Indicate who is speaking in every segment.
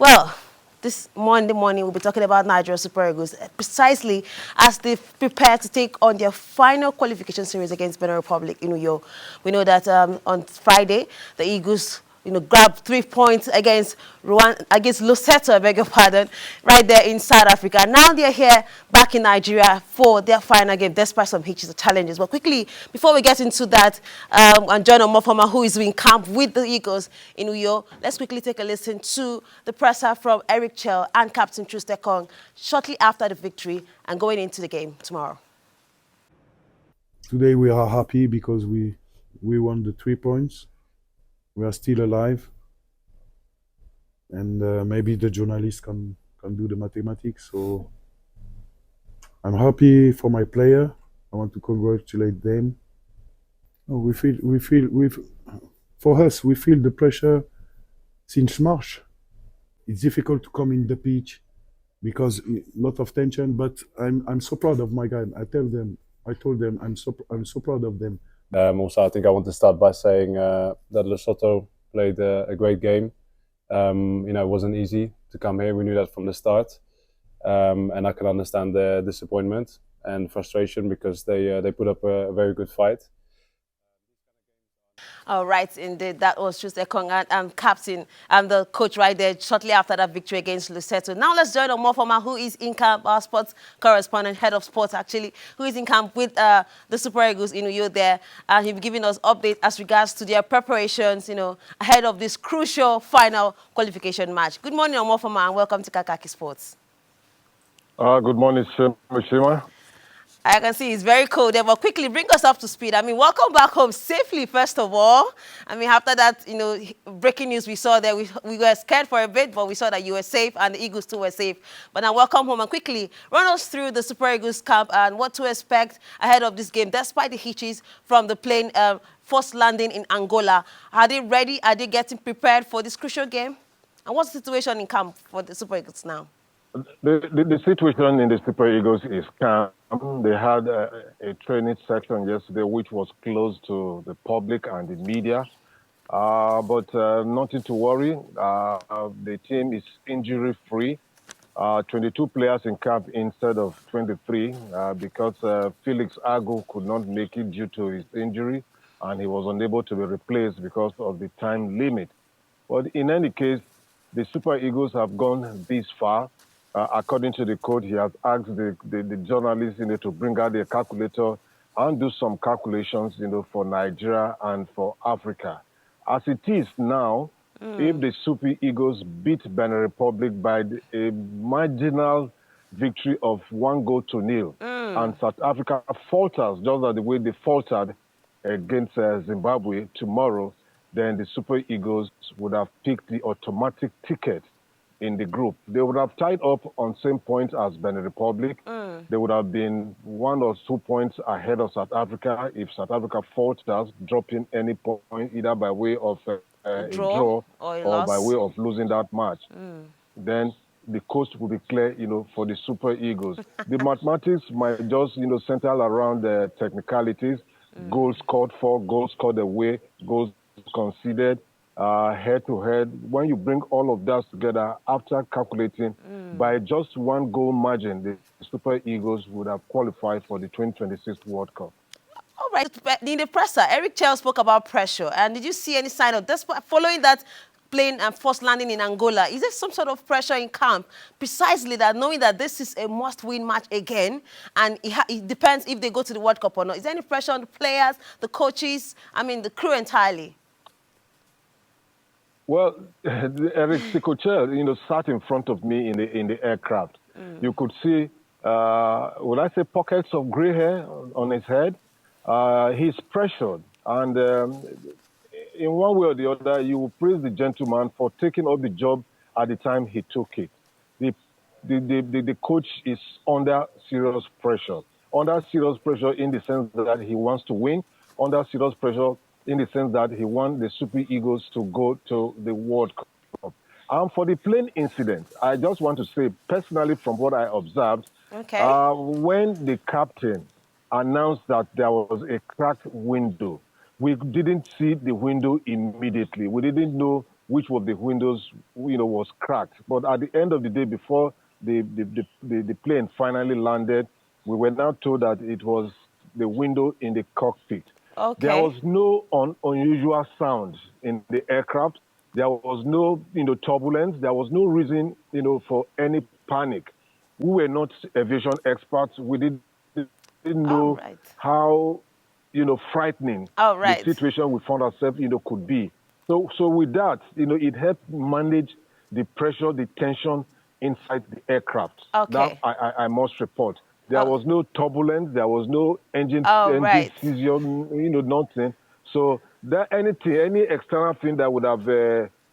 Speaker 1: Well, this Monday morning, we'll be talking about Nigeria Super Eagles precisely as they prepare to take on their final qualification series against Benin Republic in Uyo. We know that on Friday, the Eagles grabbed 3 points against Lesotho, I beg your pardon, right there in South Africa. Now they're here back in Nigeria for their final game, despite some hitches and challenges. But quickly, before we get into that, and John Omofoma, who is in camp with the Eagles in Uyo, let's quickly take a listen to the presser from Eric Chell and Captain Trustekong shortly after the victory and going into the game tomorrow.
Speaker 2: Today we are happy because we won the 3 points. We are still alive, and maybe the journalists can do the mathematics. So I'm happy for my player. I want to congratulate them. Oh, for us, we feel the pressure since March. It's difficult to come in the pitch because a lot of tension. But I'm so proud of my guys. I told them I'm so proud of them.
Speaker 3: Also, I think I want to start by saying that Lesotho played a great game. It wasn't easy to come here. We knew that from the start, and I can understand the disappointment and frustration because they put up a very good fight.
Speaker 1: All right, indeed. That was Trustekong and Captain and the coach right there shortly after that victory against Lesotho. Now let's join Omofoma, who is in camp, our sports correspondent, head of sports actually, who is in camp with the Super Eagles in Uyo there. And he'll be giving us updates as regards to their preparations, ahead of this crucial final qualification match. Good morning, Omofoma, and welcome to KAKAKI Sports.
Speaker 4: Good morning, Shima.
Speaker 1: I can see it's very cold there, but quickly bring us up to speed. Welcome back home safely, first of all. After that, breaking news we saw there, we were scared for a bit, but we saw that you were safe and the Eagles too were safe. But now welcome home and quickly run us through the Super Eagles camp and what to expect ahead of this game, despite the hitches from the plane first landing in Angola. Are they ready? Are they getting prepared for this crucial game? And what's the situation in camp for the Super Eagles now?
Speaker 4: The situation in the Super Eagles is calm. They had a training section yesterday which was closed to the public and the media, but nothing to worry. The team is injury-free. 22 players in camp instead of 23 because Felix Agu could not make it due to his injury, and he was unable to be replaced because of the time limit. But in any case, the Super Eagles have gone this far. According to the coach, he has asked the journalists, to bring out their calculator and do some calculations, for Nigeria and for Africa. As it is now, if the Super Eagles beat Benin Republic by a marginal victory of 1-0, and South Africa falters just like the way they faltered against Zimbabwe tomorrow, then the Super Eagles would have picked the automatic ticket in the group. They would have tied up on same points as Benin Republic. They would have been 1 or 2 points ahead of South Africa if South Africa falters, dropping any point either by way of a draw or by way of losing that match. Then the coast will be clear, for the Super Eagles. The mathematics might just, center around the technicalities. Goals scored for, goals scored away, goals conceded. Head-to-head, when you bring all of that together, after calculating, by just 1 goal margin, the Super Eagles would have qualified for the 2026 World Cup.
Speaker 1: All right. In the presser, Eric Chell spoke about pressure. And did you see any sign of this following that plane and first landing in Angola? Is there some sort of pressure in camp? Precisely that, knowing that this is a must-win match again, and it depends if they go to the World Cup or not. Is there any pressure on the players, the coaches, the crew entirely?
Speaker 4: Well, Eric Sikochel, sat in front of me in the aircraft. You could see, would I say, pockets of gray hair on his head. He's pressured, and in one way or the other, you will praise the gentleman for taking up the job at the time he took it. The coach is under serious pressure. Under serious pressure in the sense that he wants to win. Under serious pressure in the sense that he wants the Super Eagles to go to the World Cup. And for the plane incident, I just want to say, personally, from what I observed, when the captain announced that there was a cracked window, we didn't see the window immediately. We didn't know which was the windows, was cracked. But at the end of the day, before the plane finally landed, we were now told that it was the window in the cockpit.
Speaker 1: Okay.
Speaker 4: There was no unusual sound in the aircraft. There was no, turbulence. There was no reason, for any panic. We were not aviation experts. We didn't know how, frightening the situation we found ourselves, could be. So with that, it helped manage the pressure, the tension inside the aircraft.
Speaker 1: Okay.
Speaker 4: That I must report. There was no turbulence. There was no engine seizure, nothing. So any external thing that would have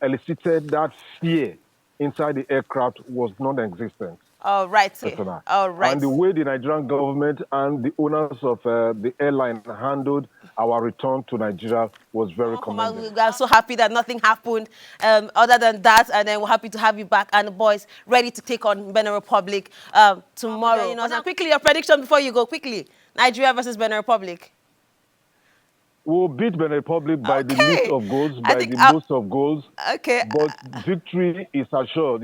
Speaker 4: elicited that fear inside the aircraft was non-existent.
Speaker 1: All right. All right.
Speaker 4: And the way the Nigerian government and the owners of the airline handled our return to Nigeria was very commendable.
Speaker 1: We are so happy that nothing happened other than that, and then we're happy to have you back, and the boys ready to take on Benin Republic tomorrow. Now, quickly, your prediction before you go, quickly. Nigeria versus Benin Republic.
Speaker 4: We'll beat Benin Republic by the least of goals, by the most of goals.
Speaker 1: Okay.
Speaker 4: But victory is assured.